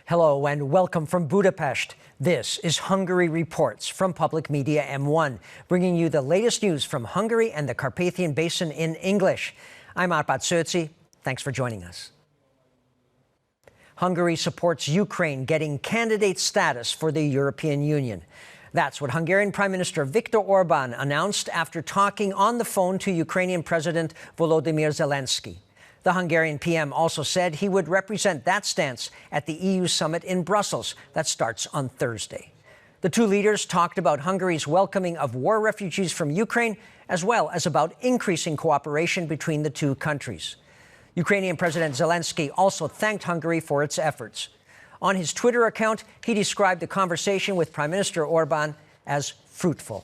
Hello and welcome from Budapest. This is Hungary Reports from Public Media M1, bringing you the latest news from Hungary and the Carpathian Basin in English. I'm Árpád Szőci. Thanks for joining us. Hungary supports Ukraine getting candidate status for the European Union. That's what Hungarian Prime Minister Viktor Orbán announced after talking on the phone to Ukrainian President Volodymyr Zelensky. The Hungarian PM also said he would represent that stance at the EU summit in Brussels that starts on Thursday. The two leaders talked about Hungary's welcoming of war refugees from Ukraine, as well as about increasing cooperation between the two countries. Ukrainian President Zelensky also thanked Hungary for its efforts. On his Twitter account, he described the conversation with Prime Minister Orbán as fruitful.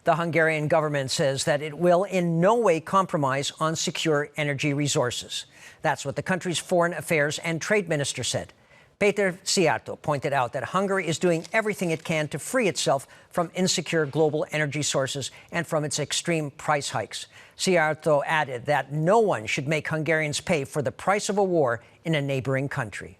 The Hungarian government says that it will in no way compromise on secure energy resources. That's what the country's foreign affairs and trade minister said. Péter Szijjártó pointed out that Hungary is doing everything it can to free itself from insecure global energy sources and from its extreme price hikes. Szijjártó added that no one should make Hungarians pay for the price of a war in a neighboring country.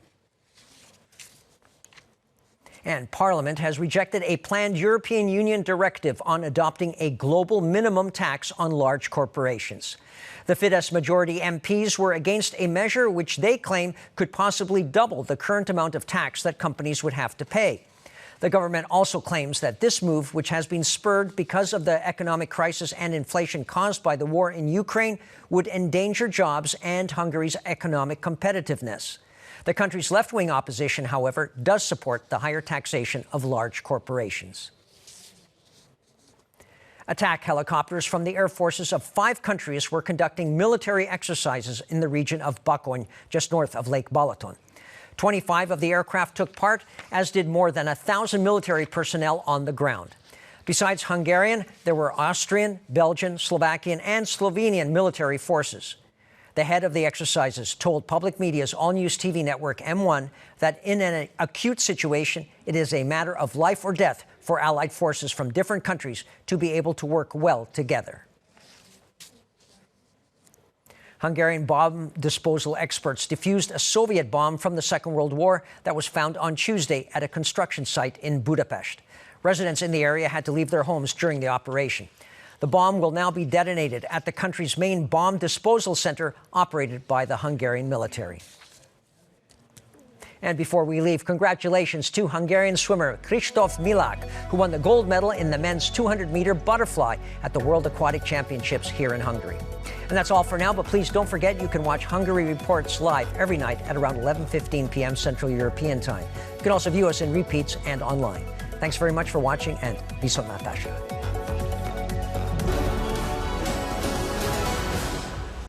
And Parliament has rejected a planned European Union directive on adopting a global minimum tax on large corporations. The Fidesz majority MPs were against a measure which they claim could possibly double the current amount of tax that companies would have to pay. The government also claims that this move, which has been spurred because of the economic crisis and inflation caused by the war in Ukraine, would endanger jobs and Hungary's economic competitiveness. The country's left-wing opposition, however, does support the higher taxation of large corporations. Attack helicopters from the air forces of 5 countries were conducting military exercises in the region of Bakony, just north of Lake Balaton. 25 of the aircraft took part, as did more than 1,000 military personnel on the ground. Besides Hungarian, there were Austrian, Belgian, Slovakian, and Slovenian military forces. The head of the exercises told public media's all-news TV network M1 that in an acute situation, it is a matter of life or death for allied forces from different countries to be able to work well together. Hungarian bomb disposal experts defused a Soviet bomb from the Second World War that was found on Tuesday at a construction site in Budapest. Residents in the area had to leave their homes during the operation. The bomb will now be detonated at the country's main bomb disposal center operated by the Hungarian military. And before we leave, congratulations to Hungarian swimmer Kristóf Milák, who won the gold medal in the men's 200-meter butterfly at the World Aquatic Championships here in Hungary. And that's all for now, but please don't forget you can watch Hungary Reports live every night at around 11:15 p.m. Central European Time. You can also view us in repeats and online. Thanks very much for watching, and Viszont Natasha.